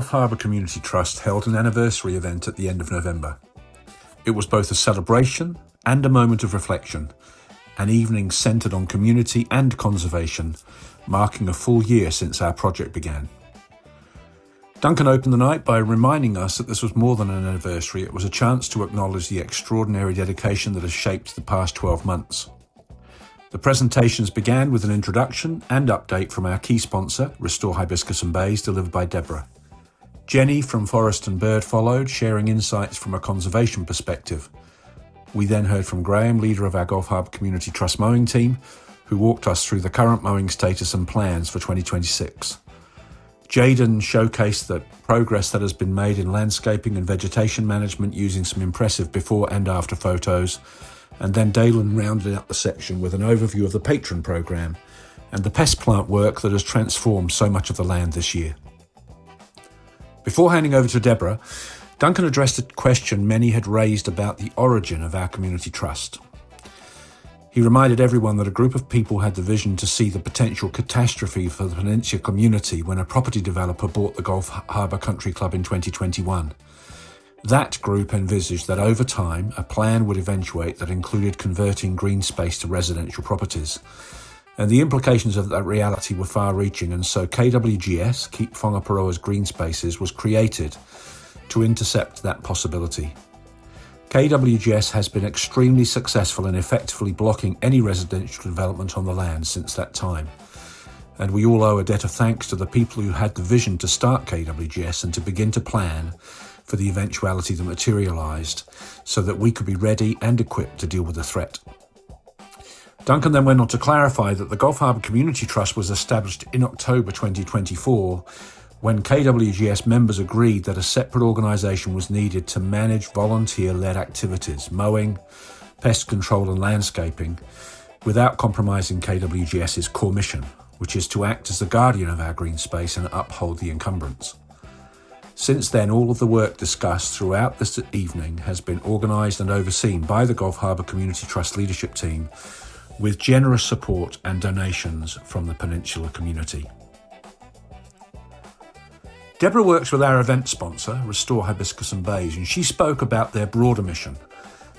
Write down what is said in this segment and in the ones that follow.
Gulf Harbour Community Trust held an anniversary event at the end of November. It was both a celebration and a moment of reflection, an evening centred on community and conservation, marking a full year since our project began. Duncan opened the night by reminding us that this was more than an anniversary, it was a chance to acknowledge the extraordinary dedication that has shaped the past 12 months. The presentations began with an introduction and update from our key sponsor, Restore Hibiscus and Bays, delivered by Deborah. Jenny from Forest and Bird followed, sharing insights from a conservation perspective. We then heard from Graham, leader of our Gulf Harbour Community Trust mowing team, who walked us through the current mowing status and plans for 2026. Jaden showcased the progress that has been made in landscaping and vegetation management using some impressive before and after photos, and then Dalen rounded out the section with an overview of the Patron programme and the pest plant work that has transformed so much of the land this year. Before handing over to Deborah, Duncan addressed a question many had raised about the origin of our community trust. He reminded everyone that a group of people had the vision to see the potential catastrophe for the Peninsula community when a property developer bought the Gulf Harbour Country Club in 2021. That group envisaged that over time, a plan would eventuate that included converting green space to residential properties. And the implications of that reality were far-reaching, and so KWGS, Keep Whangaparoa's Green Spaces, was created to intercept that possibility. KWGS has been extremely successful in effectively blocking any residential development on the land since that time. And we all owe a debt of thanks to the people who had the vision to start KWGS and to begin to plan for the eventuality that materialised so that we could be ready and equipped to deal with the threat. Duncan then went on to clarify that the Gulf Harbour Community Trust was established in October 2024 when KWGS members agreed that a separate organisation was needed to manage volunteer-led activities, mowing, pest control and landscaping, without compromising KWGS's core mission, which is to act as the guardian of our green space and uphold the encumbrance. Since then, all of the work discussed throughout this evening has been organised and overseen by the Gulf Harbour Community Trust leadership team with generous support and donations from the Peninsula community. Deborah works with our event sponsor, Restore Hibiscus and Bays, and she spoke about their broader mission,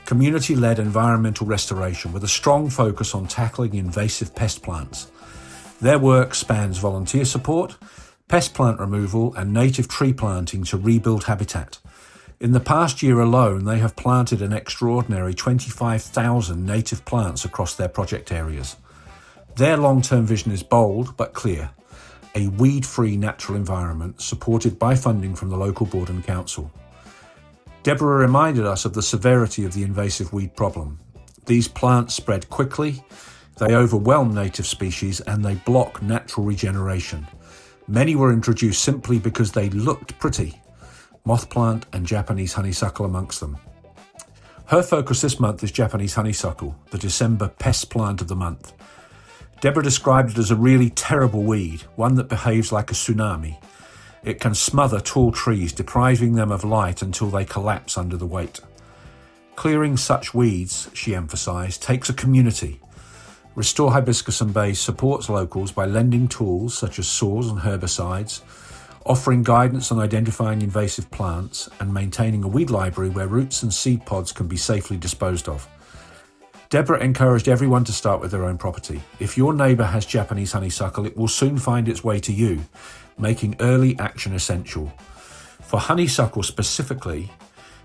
community-led environmental restoration with a strong focus on tackling invasive pest plants. Their work spans volunteer support, pest plant removal and native tree planting to rebuild habitat. In the past year alone, they have planted an extraordinary 25,000 native plants across their project areas. Their long-term vision is bold but clear. A weed-free natural environment supported by funding from the local board and council. Deborah reminded us of the severity of the invasive weed problem. These plants spread quickly, they overwhelm native species and they block natural regeneration. Many were introduced simply because they looked pretty, moth plant and Japanese honeysuckle amongst them. Her focus this month is Japanese honeysuckle, the December pest plant of the month. Deborah described it as a really terrible weed, one that behaves like a tsunami. It can smother tall trees, depriving them of light until they collapse under the weight. Clearing such weeds, she emphasised, takes a community. Restore Hibiscus and Bays supports locals by lending tools such as saws and herbicides, offering guidance on identifying invasive plants, and maintaining a weed library where roots and seed pods can be safely disposed of. Deborah encouraged everyone to start with their own property. If your neighbour has Japanese honeysuckle, it will soon find its way to you, making early action essential. For honeysuckle specifically,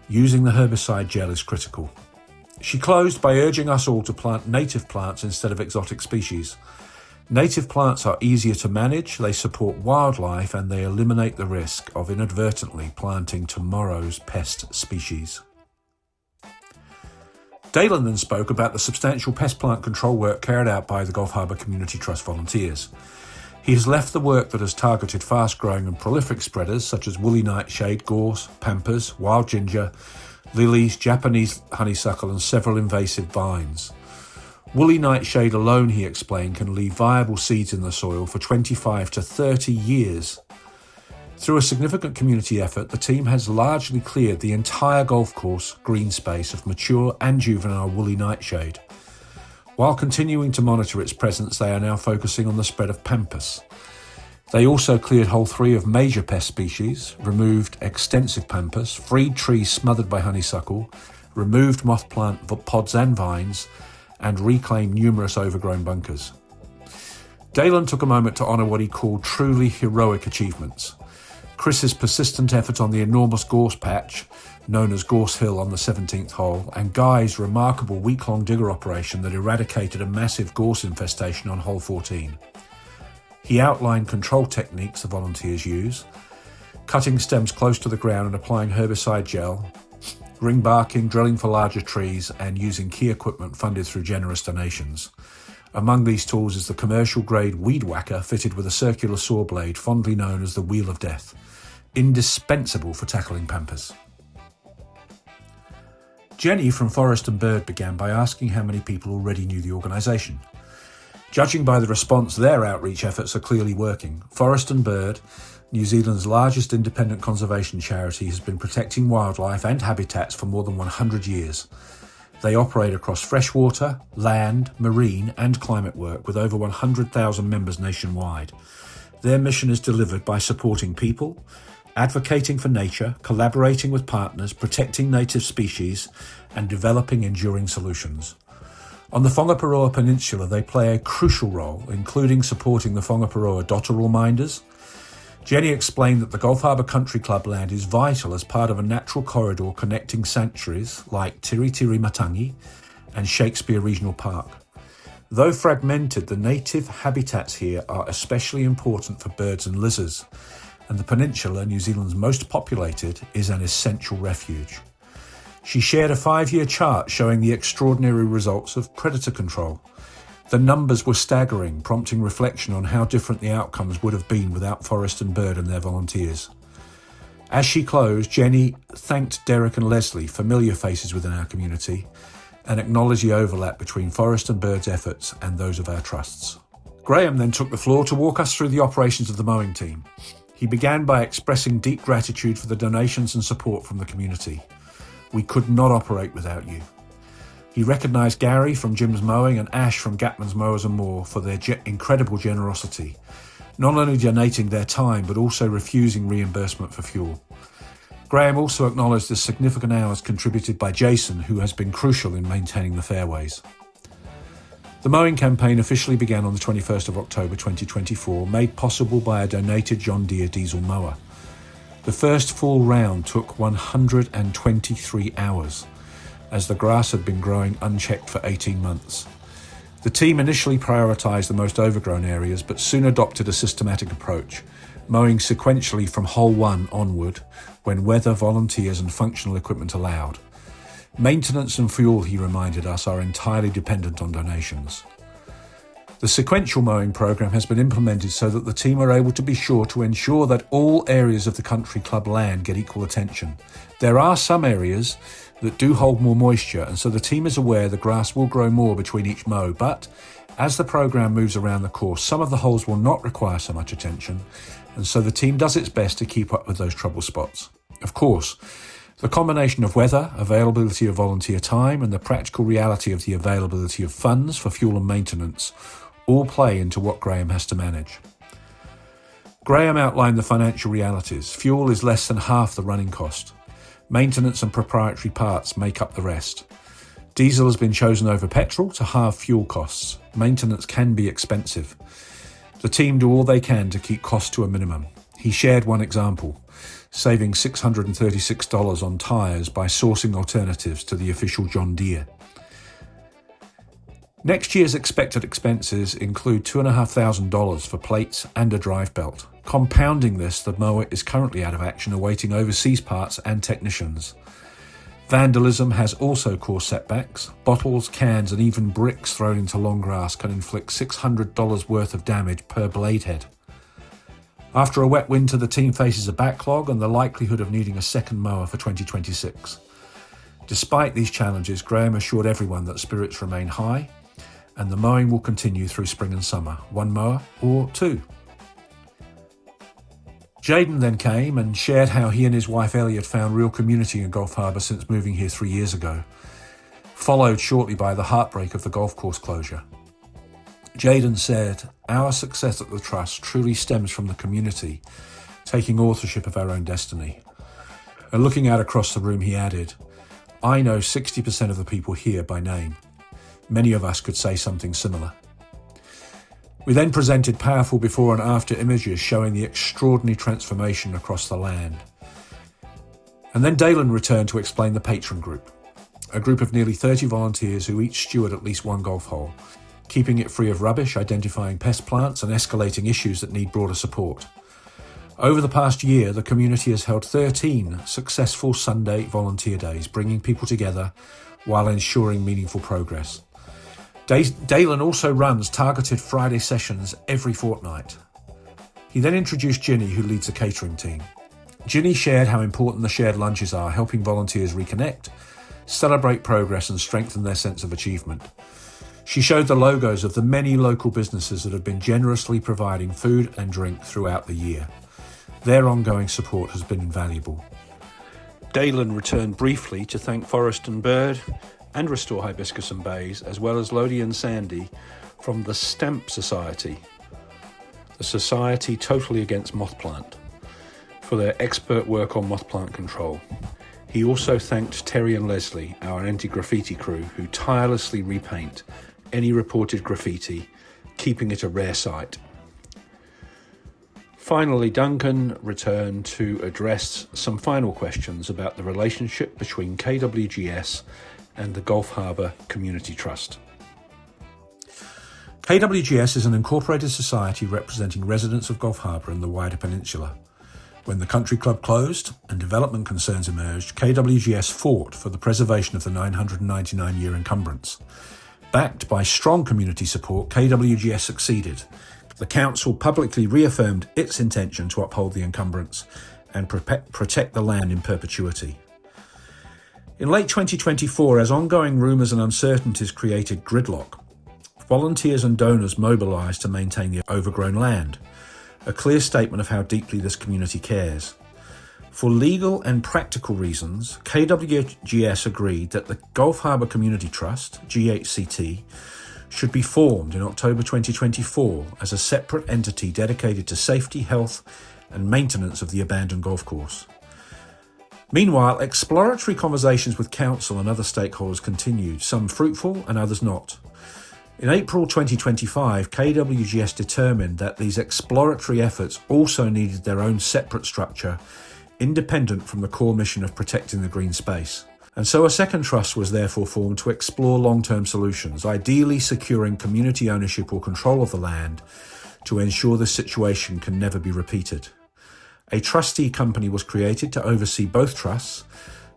using the herbicide gel is critical. She closed by urging us all to plant native plants instead of exotic species. Native plants are easier to manage, they support wildlife, and they eliminate the risk of inadvertently planting tomorrow's pest species. Dalen then spoke about the substantial pest plant control work carried out by the Gulf Harbour Community Trust volunteers. He has left the work that has targeted fast-growing and prolific spreaders such as woolly nightshade, gorse, pampas, wild ginger, lilies, Japanese honeysuckle and several invasive vines. Woolly nightshade alone, he explained, can leave viable seeds in the soil for 25 to 30 years. Through a significant community effort, the team has largely cleared the entire golf course green space of mature and juvenile woolly nightshade. While continuing to monitor its presence, they are now focusing on the spread of pampas. They also cleared hole 3 of major pest species, removed extensive pampas, freed trees smothered by honeysuckle, removed moth plant pods and vines, and reclaimed numerous overgrown bunkers. Dalen took a moment to honour what he called truly heroic achievements. Chris's persistent effort on the enormous gorse patch, known as Gorse Hill on the 17th hole, and Guy's remarkable week-long digger operation that eradicated a massive gorse infestation on hole 14. He outlined control techniques the volunteers use, cutting stems close to the ground and applying herbicide gel, ring barking, drilling for larger trees, and using key equipment funded through generous donations. Among these tools is the commercial-grade weed whacker fitted with a circular saw blade, fondly known as the Wheel of Death, indispensable for tackling pampas. Jenny from Forest and Bird began by asking how many people already knew the organisation. Judging by the response, their outreach efforts are clearly working. Forest and Bird, New Zealand's largest independent conservation charity, has been protecting wildlife and habitats for more than 100 years. They operate across freshwater, land, marine and climate work with over 100,000 members nationwide. Their mission is delivered by supporting people, advocating for nature, collaborating with partners, protecting native species and developing enduring solutions. On the Whangaparoa Peninsula, they play a crucial role, including supporting the Whangaparoa dotterel minders. Jenny explained that the Gulf Harbour Country Club land is vital as part of a natural corridor connecting sanctuaries like Tiritiri Matangi and Shakespeare Regional Park. Though fragmented, the native habitats here are especially important for birds and lizards, and the peninsula, New Zealand's most populated, is an essential refuge. She shared a 5-year chart showing the extraordinary results of predator control. The numbers were staggering, prompting reflection on how different the outcomes would have been without Forest and Bird and their volunteers. As she closed, Jenny thanked Derek and Leslie, familiar faces within our community, and acknowledged the overlap between Forest and Bird's efforts and those of our trusts. Graham then took the floor to walk us through the operations of the mowing team. He began by expressing deep gratitude for the donations and support from the community. We could not operate without you. He recognised Gary from Jim's Mowing and Ash from Gatman's Mowers and More for their incredible generosity, not only donating their time but also refusing reimbursement for fuel. Graham also acknowledged the significant hours contributed by Jason, who has been crucial in maintaining the fairways. The mowing campaign officially began on the 21st of October 2024, made possible by a donated John Deere diesel mower. The first full round took 123 hours, as the grass had been growing unchecked for 18 months. The team initially prioritised the most overgrown areas, but soon adopted a systematic approach, mowing sequentially from hole 1 onward, when weather, volunteers and functional equipment allowed. Maintenance and fuel, he reminded us, are entirely dependent on donations. The sequential mowing program has been implemented so that the team are able to be sure to ensure that all areas of the country club land get equal attention. There are some areas that do hold more moisture, and so the team is aware the grass will grow more between each mow, but as the program moves around the course, some of the holes will not require so much attention, and so the team does its best to keep up with those trouble spots. Of course, the combination of weather, availability of volunteer time, and the practical reality of the availability of funds for fuel and maintenance all play into what Graham has to manage. Graham outlined the financial realities. Fuel is less than half the running cost. Maintenance and proprietary parts make up the rest. Diesel has been chosen over petrol to halve fuel costs. Maintenance can be expensive. The team do all they can to keep costs to a minimum. He shared one example, saving $636 on tyres by sourcing alternatives to the official John Deere. Next year's expected expenses include $2,500 for plates and a drive belt. Compounding this, the mower is currently out of action awaiting overseas parts and technicians. Vandalism has also caused setbacks. Bottles, cans and even bricks thrown into long grass can inflict $600 worth of damage per blade head. After a wet winter, the team faces a backlog and the likelihood of needing a second mower for 2026. Despite these challenges, Graham assured everyone that spirits remain high and the mowing will continue through spring and summer, one mower or two. Jaden then came and shared how he and his wife Ellie had found real community in Gulf Harbour since moving here 3 years ago, followed shortly by the heartbreak of the golf course closure. Jaden said, "Our success at the Trust truly stems from the community, taking authorship of our own destiny." And looking out across the room, he added, "I know 60% of the people here by name. Many of us could say something similar." We then presented powerful before and after images showing the extraordinary transformation across the land. And then Dalen returned to explain the patron group, a group of nearly 30 volunteers who each steward at least one golf hole, keeping it free of rubbish, identifying pest plants, and escalating issues that need broader support. Over the past year, the community has held 13 successful Sunday volunteer days, bringing people together while ensuring meaningful progress. Dalen also runs targeted Friday sessions every fortnight. He then introduced Ginny, who leads the catering team. Ginny shared how important the shared lunches are, helping volunteers reconnect, celebrate progress, and strengthen their sense of achievement. She showed the logos of the many local businesses that have been generously providing food and drink throughout the year. Their ongoing support has been invaluable. Dalen returned briefly to thank Forest and Bird and Restore Hibiscus and Bays, as well as Lodi and Sandy from the Stamp Society, the Society Totally Against Moth Plant, for their expert work on moth plant control. He also thanked Terry and Leslie, our anti-graffiti crew, who tirelessly repaint any reported graffiti, keeping it a rare sight. Finally, Duncan returned to address some final questions about the relationship between KWGS and the Gulf Harbour Community Trust. KWGS is an incorporated society representing residents of Gulf Harbour and the wider peninsula. When the country club closed and development concerns emerged, KWGS fought for the preservation of the 999-year encumbrance. Backed by strong community support, KWGS succeeded. The council publicly reaffirmed its intention to uphold the encumbrance and protect the land in perpetuity. In late 2024, as ongoing rumours and uncertainties created gridlock, volunteers and donors mobilised to maintain the overgrown land, a clear statement of how deeply this community cares. For legal and practical reasons, KWGS agreed that the Gulf Harbour Community Trust, GHCT, should be formed in October 2024 as a separate entity dedicated to safety, health and maintenance of the abandoned golf course. Meanwhile, exploratory conversations with council and other stakeholders continued, some fruitful and others not. In April 2025, KWGS determined that these exploratory efforts also needed their own separate structure, independent from the core mission of protecting the green space. And so a second trust was therefore formed to explore long-term solutions, ideally securing community ownership or control of the land to ensure this situation can never be repeated. A trustee company was created to oversee both trusts,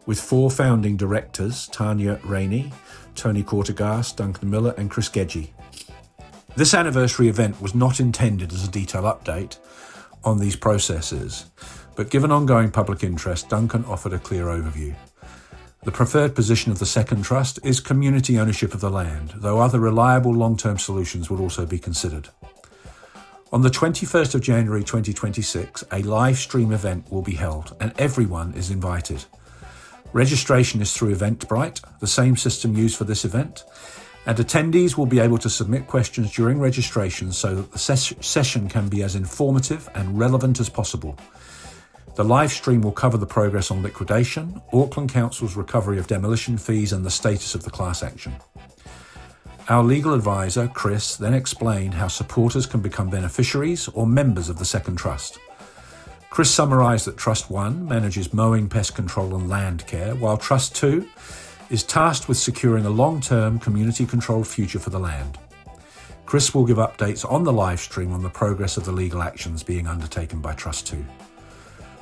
with 4 founding directors, Tanya Rainey, Tony Cortegast, Duncan Miller and Chris Gedge. This anniversary event was not intended as a detailed update on these processes, but given ongoing public interest, Duncan offered a clear overview. The preferred position of the second trust is community ownership of the land, though other reliable long-term solutions would also be considered. On the 21st of January 2026, a live stream event will be held and everyone is invited. Registration is through Eventbrite, the same system used for this event, and attendees will be able to submit questions during registration so that the session can be as informative and relevant as possible. The live stream will cover the progress on liquidation, Auckland Council's recovery of demolition fees and the status of the class action. Our legal advisor, Chris, then explained how supporters can become beneficiaries or members of the second trust. Chris summarised that Trust 1 manages mowing, pest control and land care, while Trust 2 is tasked with securing a long-term community-controlled future for the land. Chris will give updates on the live stream on the progress of the legal actions being undertaken by Trust 2.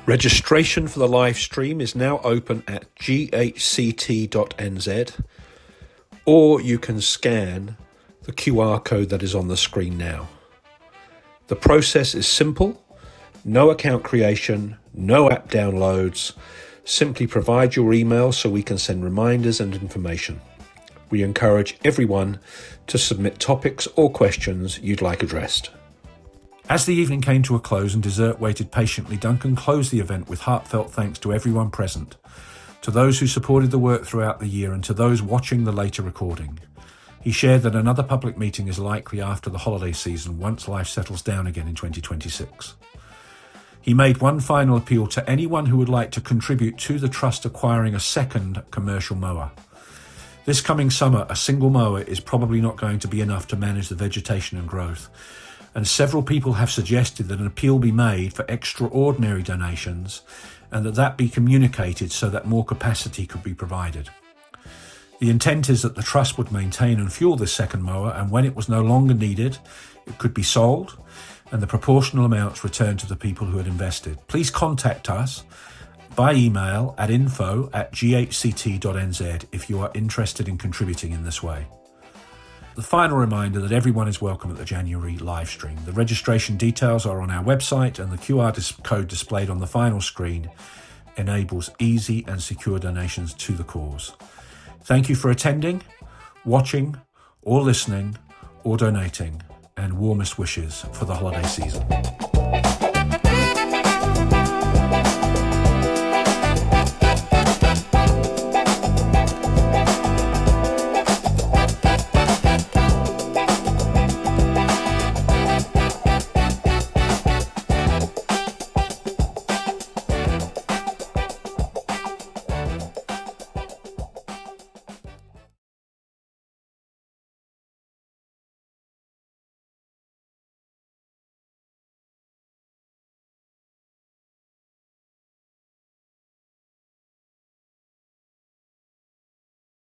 Registration for the live stream is now open at ghct.nz, or you can scan the QR code that is on the screen now. The process is simple, no account creation, no app downloads. Simply provide your email so we can send reminders and information. We encourage everyone to submit topics or questions you'd like addressed. As the evening came to a close and dessert waited patiently, Duncan closed the event with heartfelt thanks to everyone present, to those who supported the work throughout the year and to those watching the later recording. He shared that another public meeting is likely after the holiday season once life settles down again in 2026. He made one final appeal to anyone who would like to contribute to the Trust acquiring a second commercial mower. This coming summer, a single mower is probably not going to be enough to manage the vegetation and growth, and several people have suggested that an appeal be made for extraordinary donations and that be communicated so that more capacity could be provided. The intent is that the Trust would maintain and fuel this second mower, and when it was no longer needed, it could be sold and the proportional amounts returned to the people who had invested. Please contact us by email at info@ghct.nz if you are interested in contributing in this way. The final reminder that everyone is welcome at the January live stream. The registration details are on our website, and the QR code displayed on the final screen enables easy and secure donations to the cause. Thank you for attending, watching, or listening, or donating, and warmest wishes for the holiday season.